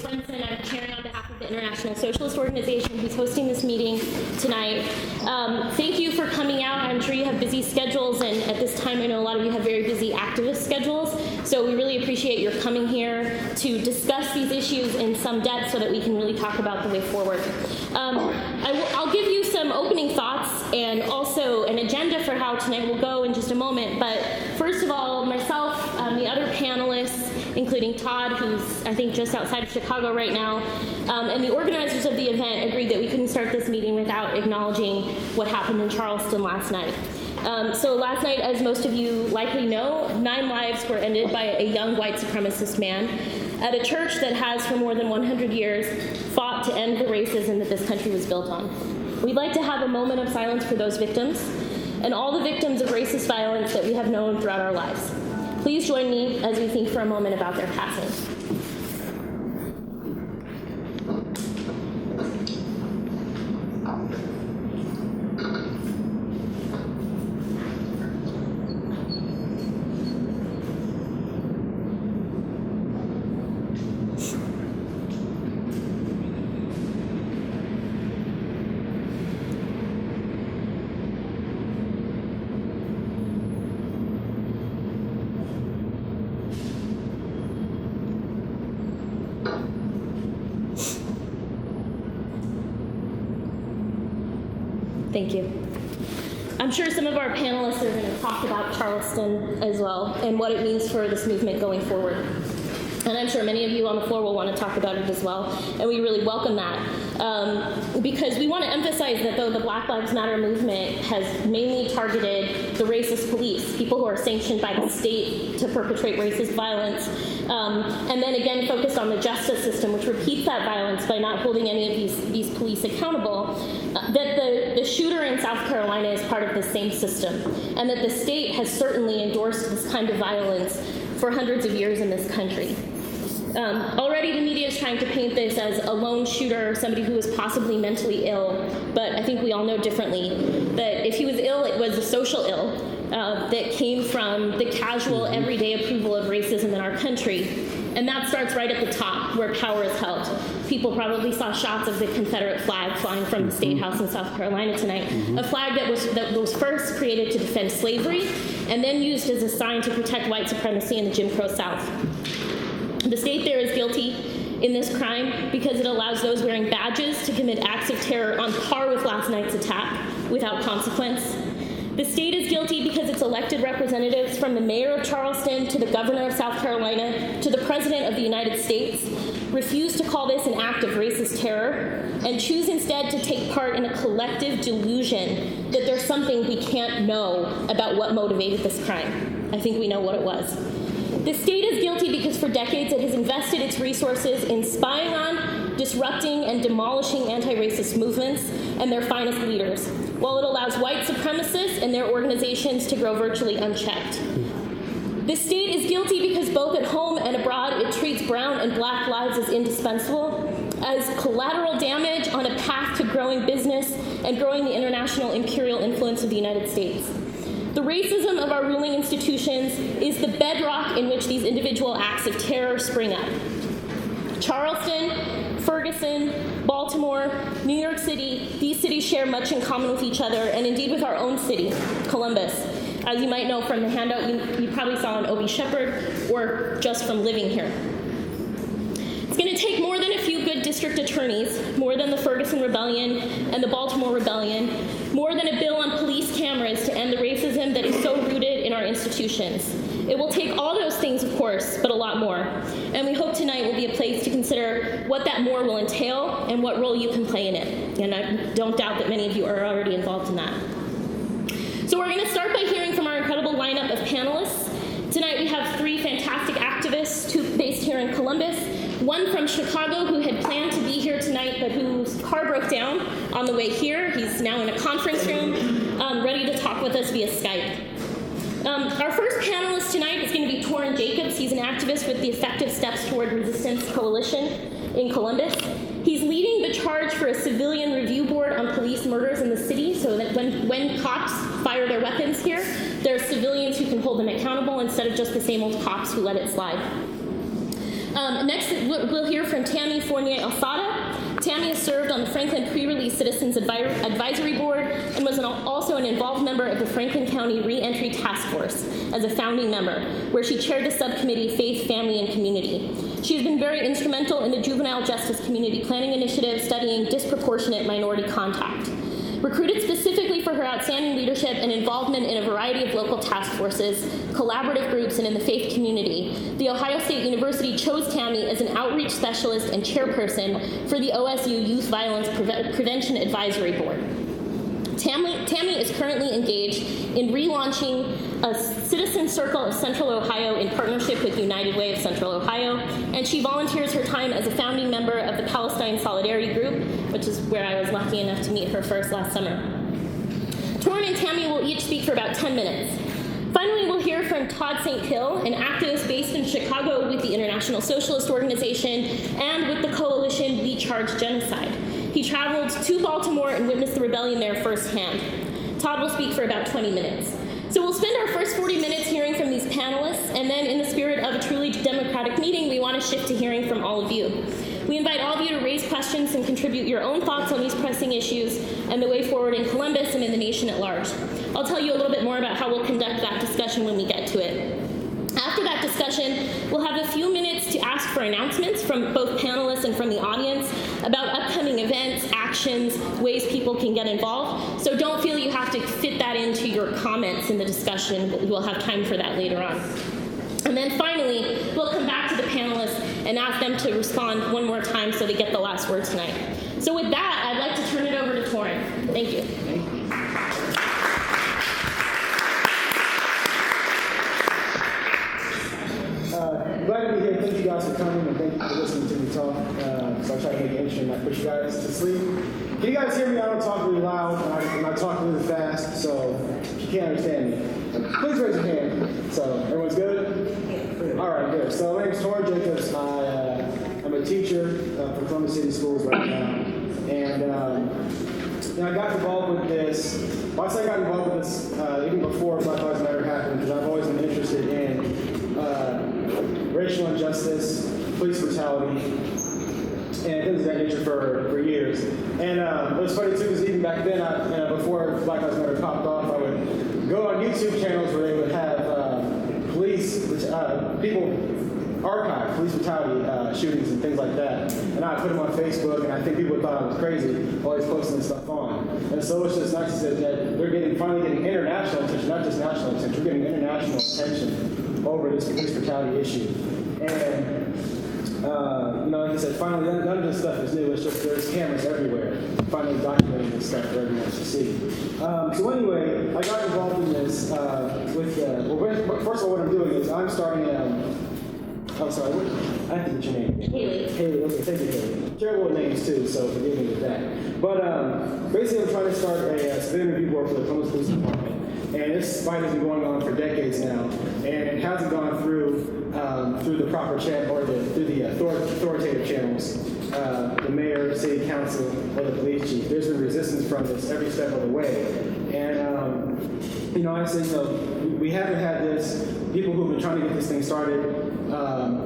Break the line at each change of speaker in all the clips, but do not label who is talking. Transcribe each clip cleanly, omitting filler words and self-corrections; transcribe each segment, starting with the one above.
Swenson. I'm chairing on behalf of the International Socialist Organization who's hosting this meeting tonight. Thank you for coming out. I'm sure you have busy schedules, and at this time I know a lot of you have very busy activist schedules, so we really appreciate your coming here to discuss these issues in some depth so that we can really talk about the way forward. I'll give you some opening thoughts and also an agenda for how tonight will go in just a moment, but first of all, myself, the other panelists, including Todd, who's I think just outside of Chicago right now, and the organizers of the event agreed that we couldn't start this meeting without acknowledging what happened in Charleston last night. So last night, as most of you likely know, 9 lives were ended by a young white supremacist man at a church that has for more than 100 years fought to end the racism that this country was built on. We'd like to have a moment of silence for those victims and all the victims of racist violence that we have known throughout our lives. Please join me as we think for a moment about their passing. Thank you. I'm sure some of our panelists are going to talk about Charleston as well and what it means for this movement going forward. And I'm sure many of you on the floor will want to talk about it as well, and we really welcome that. Because we want to emphasize that though the Black Lives Matter movement has mainly targeted the racist police, people who are sanctioned by the state to perpetrate racist violence, and then again focused on the justice system, which repeats that violence by not holding any of these police accountable, that the shooter in South Carolina is part of the same system, and that the state has certainly endorsed this kind of violence for hundreds of years in this country. Already the media is trying to paint this as a lone shooter, somebody who was possibly mentally ill, but I think we all know differently, that if he was ill, it was a social ill that came from the casual, everyday approval of racism in our country. And that starts right at the top, where power is held. People probably saw shots of the Confederate flag flying from the State House in South Carolina tonight, a flag that was first created to defend slavery and then used as a sign to protect white supremacy in the Jim Crow South. The state there is guilty in this crime because it allows those wearing badges to commit acts of terror on par with last night's attack without consequence. The state is guilty because its elected representatives, from the mayor of Charleston to the governor of South Carolina to the president of the United States, refuse to call this an act of racist terror and choose instead to take part in a collective delusion that there's something we can't know about what motivated this crime. I think we know what it was. The state is guilty because for decades it has invested its resources in spying on, disrupting, and demolishing anti-racist movements and their finest leaders, while it allows white supremacists and their organizations to grow virtually unchecked. The state is guilty because both at home and abroad it treats brown and black lives as indispensable, as collateral damage on a path to growing business and growing the international imperial influence of the United States. The racism of our ruling institutions is the bedrock in which these individual acts of terror spring up. Charleston, Ferguson, Baltimore, New York City, these cities share much in common with each other, and indeed with our own city, Columbus. As you might know from the handout, you probably saw on Obie Shepherd, or just from living here. It's going to take more than a few good district attorneys, more than the Ferguson Rebellion and the Baltimore Rebellion, more than a bill on police cameras to end the racism that is so rooted in our institutions. It will take all those things, of course, but a lot more. And we hope tonight will be a place to consider what that more will entail and what role you can play in it. And I don't doubt that many of you are already involved in that. So we're going to start by hearing from our incredible lineup of panelists. Tonight we have 3 fantastic activists, 2 based here in Columbus, 1 from Chicago who had planned to be here tonight but whose car broke down on the way here. He's now in a conference room, ready to talk with us via Skype. Our first panelist tonight is going to be Torrin Jacobs. He's an activist with the Effective Steps Toward Resistance Coalition in Columbus. He's leading the charge for a civilian review board on police murders in the city so that when cops fire their weapons here, there are civilians who can hold them accountable instead of just the same old cops who let it slide. Next, we'll hear from Tammy Fournier-Alfada. Tammy has served on the Franklin Pre-Release Citizens Advisory Board and was also an involved member of the Franklin County Reentry Task Force as a founding member, where she chaired the subcommittee Faith, Family, and Community. She has been very instrumental in the Juvenile Justice Community Planning Initiative, studying disproportionate minority contact. Recruited specifically for her outstanding leadership and involvement in a variety of local task forces, collaborative groups, and in the faith community, The Ohio State University chose Tammy as an outreach specialist and chairperson for the OSU Youth Violence Prevention Advisory Board. Tammy is currently engaged in relaunching a Citizen Circle of Central Ohio in partnership with United Way of Central Ohio, and she volunteers her time as a founding member of the Palestine Solidarity Group, which is where I was lucky enough to meet her first last summer. Torrin and Tammy will each speak for about 10 minutes. Finally, we'll hear from Todd St. Hill, an activist based in Chicago with the International Socialist Organization and with the coalition We Charge Genocide. He traveled to Baltimore and witnessed the rebellion there firsthand. Todd will speak for about 20 minutes. So we'll spend our first 40 minutes hearing from these panelists, and then in the spirit of a truly democratic meeting, we want to shift to hearing from all of you. We invite all of you to raise questions and contribute your own thoughts on these pressing issues and the way forward in Columbus and in the nation at large. I'll tell you a little bit more about how we'll conduct that discussion when we get to it. After that discussion, we'll have a few minutes to ask for announcements from both panelists and from the audience about upcoming events, actions, ways people can get involved. So don't feel you have to fit that into your comments in the discussion. We'll have time for that later on. And then finally, we'll come back to the panelists and ask them to respond one more time so they get the last word tonight. So with that, I'd like to turn it over to Torrin. Thank you.
Glad to be here. Thank you guys for coming, and thank you for listening to me talk. So I try to make it interesting and not push you guys to sleep. Can you guys hear me? I don't talk really loud, and I talk really fast, so if you can't understand me, please raise your hand. So everyone's good? All right, good. So my name is Torrin Jacobs. I'm a teacher for Columbus City Schools right now, and I got involved with this. Well, I say I got involved with this even before Black Lives Matter happened, because I've always been interested in racial injustice, police brutality, and things of that nature for years. And it was funny too, because even back then, before Black Lives Matter popped off, I would go on YouTube channels where they would have people archive police brutality shootings and things like that. And I put them on Facebook, and I think people thought I was crazy, always posting this stuff on. And so it's just nice to say that they're finally getting international attention, not just national attention. We're getting international attention over this police brutality issue. And, like I said, finally, none of this stuff is new. It's just there's cameras everywhere, finally documenting this stuff for everyone to see. So anyway, I got involved in this first of all, what I'm doing is I'm starting I have to get your name. Haley, okay, thank you, Haley. Terrible names too, so forgive me with that. But basically, I'm trying to start a civilian review board for the Columbus Police Department. And this fight has been going on for decades now, and it hasn't gone through the proper channel or through the authoritative channels, the mayor, the city council, or the police chief. There's been resistance from this every step of the way, and I say, we haven't had this. People who've been trying to get this thing started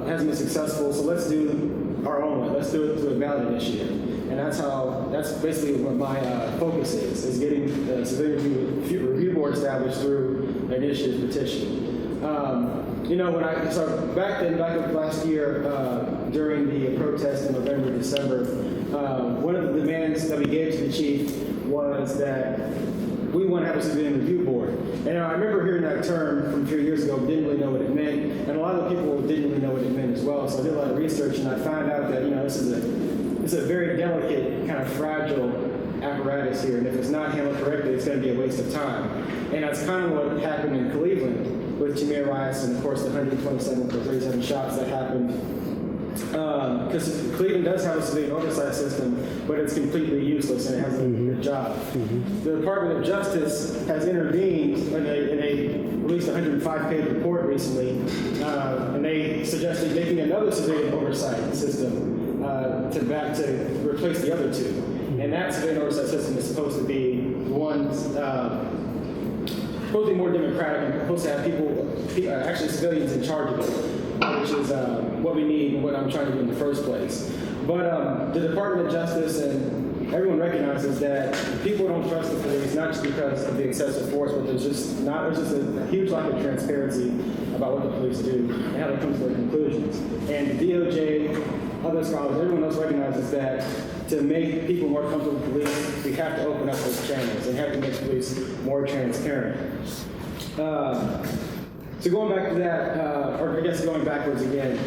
hasn't been successful. So let's do our own one. Let's do it through a ballot initiative. And that's basically what my focus is getting the civilian review board established through an initiative petition. Back last year, during the protest in November, December, one of the demands that we gave to the chief was that we want to have a civilian review board. And I remember hearing that term from a few years ago, but didn't really know what it meant. And a lot of the people didn't really know what it meant as well. So I did a lot of research, and I found out that, this is a very delicate, kind of fragile apparatus here. And if it's not handled correctly, it's going to be a waste of time. And that's kind of what happened in Cleveland with Tamir Rice and, of course, the 127 or 37 shots that happened. Because Cleveland does have a civilian oversight system, but it's completely useless and it hasn't done a good job. Mm-hmm. The Department of Justice has intervened in a released a 105-page report recently, and they suggested making another civilian oversight system to replace the other two. And that civilian oversight system is supposed to be one supposed to be more democratic and supposed to have actually civilians in charge of it. which is what we need and what I'm trying to do in the first place. But the Department of Justice and everyone recognizes that people don't trust the police, not just because of the excessive force, but there's just a huge lack of transparency about what the police do and how they come to their conclusions. And the DOJ, other scholars, everyone else recognizes that to make people more comfortable with police, we have to open up those channels and have to make police more transparent. So going back to that, or I guess going backwards again.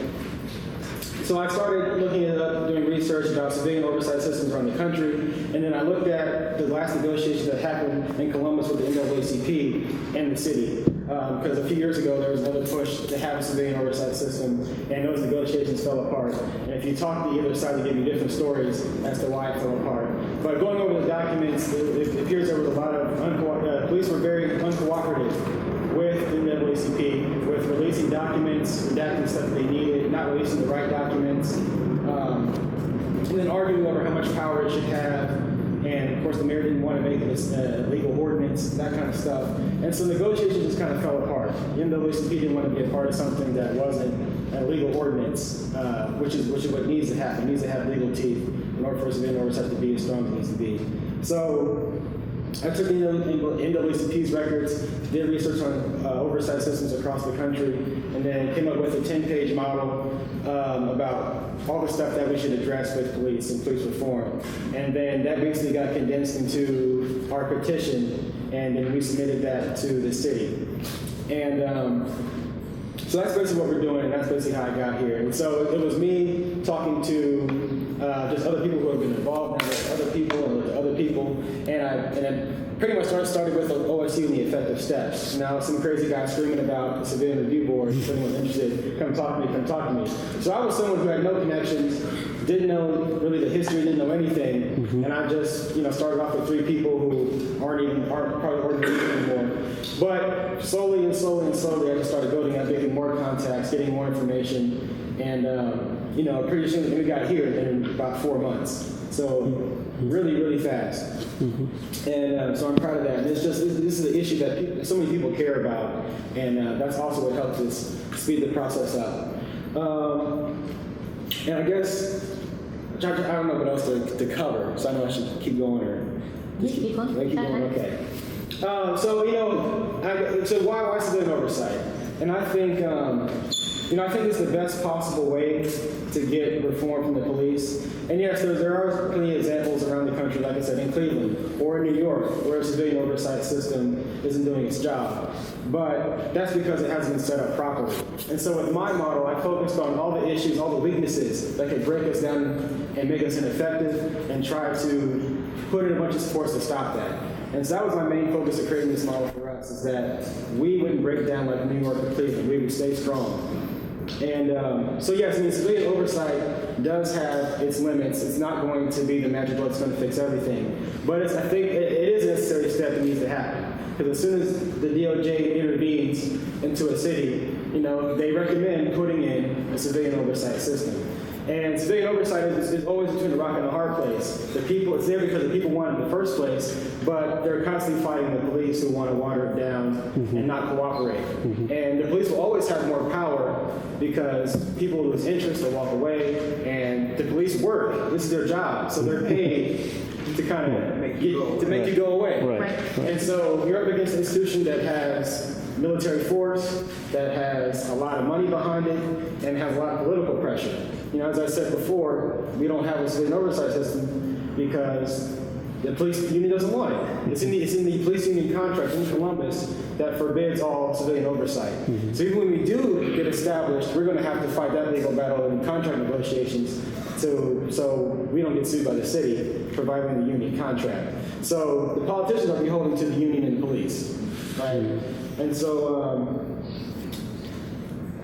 So I started looking it up, doing research about civilian oversight systems around the country, and then I looked at the last negotiations that happened in Columbus with the NAACP and the city. Because a few years ago, there was another push to have a civilian oversight system, and those negotiations fell apart. And if you talk to the other side, they give you different stories as to why it fell apart. But going over the documents, it appears there was a lot of police were very uncooperative with the NAACP, with releasing documents, redacting stuff they needed, not releasing the right documents, and then arguing over how much power it should have. And of course, the mayor didn't want to make this legal ordinance, that kind of stuff. And so negotiations just kind of fell apart. The NAACP didn't want to be a part of something that wasn't a legal ordinance, which is what needs to happen. It needs to have legal teeth in order for civilian oversight to be as strong as it needs to be. So I took NAACP's records, did research on oversight systems across the country, and then came up with a 10-page model about all the stuff that we should address with police and police reform. And then that basically got condensed into our petition, and then we submitted that to the city. And so that's basically what we're doing, and that's basically how I got here. And so it was me talking to just other people who have been involved now with other people and with other people, and I pretty much started with OSU and the effective steps. Now some crazy guy screaming about the civilian review board, if anyone's interested, come talk to me. So I was someone who had no connections, didn't know really the history, didn't know anything, and I just started off with 3 people who aren't probably anymore. But slowly, I just started building up, getting more contacts, getting more information, and pretty soon we got here in about 4 months. So really, really fast. And so I'm proud of that. And this is an issue that so many people care about, and that's also what helps us speed the process up. And I guess I don't know what else to cover, so I know I should keep going or
keep going.
Keep going. Okay. So why civilian oversight? And I think I think it's the best possible way to get reform from the police. And yes, there are plenty of examples around the country, like I said, in Cleveland or in New York, where a civilian oversight system isn't doing its job. But that's because it hasn't been set up properly. And so with my model, I focused on all the issues, all the weaknesses that could break us down and make us ineffective, and try to put in a bunch of supports to stop that. And so that was my main focus of creating this model for us, is that we wouldn't break down like New York or Cleveland. We would stay strong. And so yes, civilian oversight does have its limits. It's not going to be the magic bullet that's going to fix everything. But I think it is a necessary step that needs to happen. Because as soon as the DOJ intervenes into a city, they recommend putting in a civilian oversight system. And civilian oversight is always between a rock and a hard place. It's there because the people want it in the first place, but they're constantly fighting the police who want to water it down and not cooperate. And the police will always have more power because people lose interest or walk away, and the police work. This is their job, so they're paid to kind of make you go away.
Right.
And so you're up against an institution that has military force, that has a lot of money behind it, and has a lot of political pressure. As I said before, we don't have a civilian oversight system because the police union doesn't want it. It's in the police union contract in Columbus that forbids all civilian oversight. So even when we do get established, we're going to have to fight that legal battle in contract negotiations so we don't get sued by the city for violating the union contract. So the politicians are beholden to the union and police, right? And so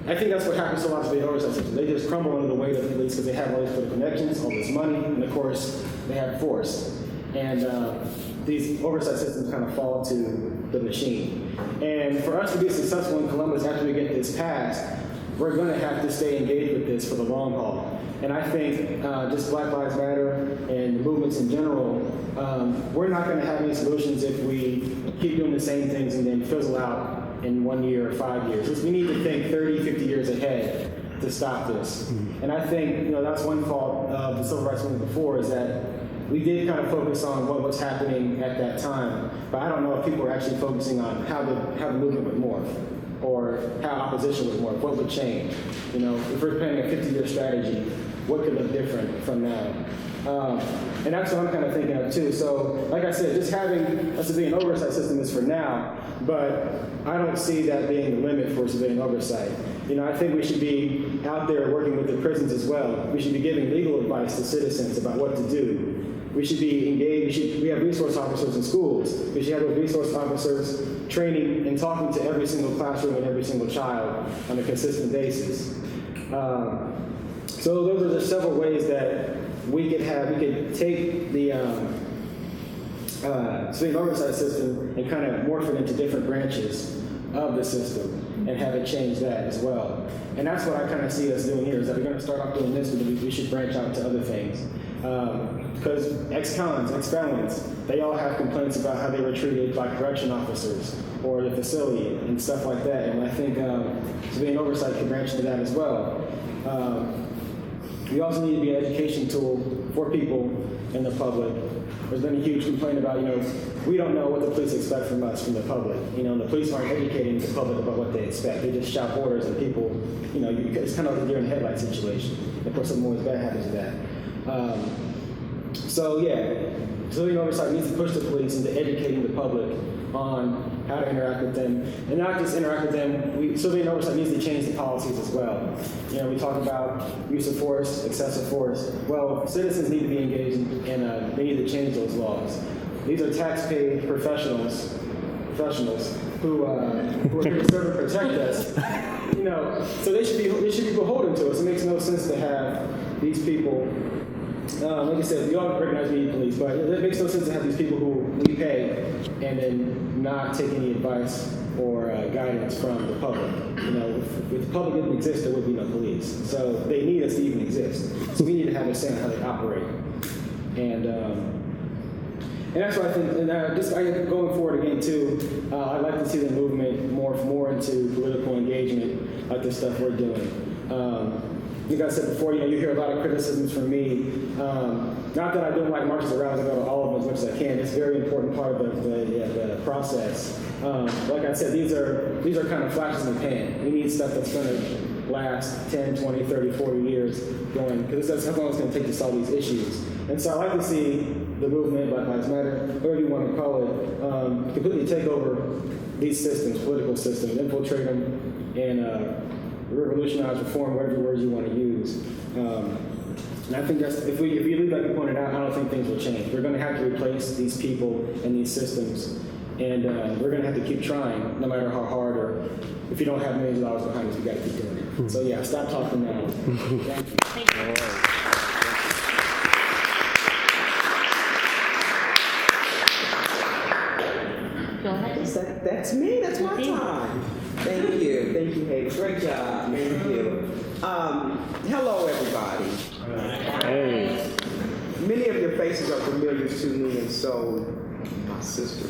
I think that's what happens to a lot of civilian oversight systems. They just crumble under the weight of the police because they have all these political connections, all this money, and of course they have force. And these oversight systems kind of fall to the machine. And for us to be successful in Columbus after we get this passed, we're going to have to stay engaged with this for the long haul. And I think just Black Lives Matter and movements in general, we're not going to have any solutions if we keep doing the same things and then fizzle out in 1 year or 5 years. We need to think 30, 50 years ahead to stop this. And I think that's one fault of the civil rights movement before, is that we did kind of focus on what was happening at that time, but I don't know if people were actually focusing on how the movement would morph, or how opposition would morph, what would change. If we're planning a 50-year strategy, what could look different from now? And that's what I'm kind of thinking of too. So, like I said, just having a civilian oversight system is for now, but I don't see that being the limit for civilian oversight. I think we should be out there working with the prisons as well. We should be giving legal advice to citizens about what to do. We should be engaged. We have resource officers in schools. We should have those resource officers training and talking to every single classroom and every single child on a consistent basis. So those are just several ways that we could take the civilian oversight system and kind of morph it into different branches of the system and have it change that as well. And that's what I kind of see us doing here, is that we're going to start off doing this, but we should branch out to other things. Because ex-cons, ex-felons, they all have complaints about how they were treated by correction officers or the facility and stuff like that. And I think civilian oversight can branch into that as well. We also need to be an education tool for people in the public. There's been a huge complaint about, we don't know what the police expect from us, from the public. The police aren't educating the public about what they expect. They just shout orders, and people, it's kind of like a deer in the headlight situation. Of course, some always bad happens to that. Civilian oversight needs to push the police into educating the public on how to interact with them, and not just interact with them. Civilian oversight needs to change the policies as well. We talk about use of force, excessive force. Well, citizens need to be engaged, and they need to change those laws. These are tax-paid professionals who are here to serve and protect us. So they should be beholden to us. It makes no sense to have these people. Like I said, we all recognize we need police, but it makes no sense to have these people who we pay and then not take any advice or guidance from the public. If the public didn't exist, there would be no police. So they need us to even exist. So we need to have a say on how they operate. And that's what I think. And going forward again too, I'd like to see the movement morph more into political engagement, like the stuff we're doing. Like I said before, you hear a lot of criticisms from me. Not that I don't like marches or rallies, I go to all of them as much as I can. It's a very important part of the process. Like I said, these are kind of flashes in the pan. We need stuff that's going to last 10, 20, 30, 40 years going, because that's how long it's going to take to solve these issues. And so I like to see the movement, Black Lives Matter, whatever you want to call it, completely take over these systems, political systems, infiltrate them, and revolutionize, reform, whatever words you want to use. And I think that's, if you leave like you pointed out, I don't think things will change. We're going to have to replace these people and these systems, and we're going to have to keep trying, no matter how hard, or if you don't have millions of dollars behind us, we got to keep doing it. So yeah, stop talking now. Thank you.
Thank you. Go ahead.
That's me. That's my time. Thank you. Thank you, Hayden. Great job. Thank you. Hello, everybody.
Hey.
Many of your faces are familiar to me, and so my sister.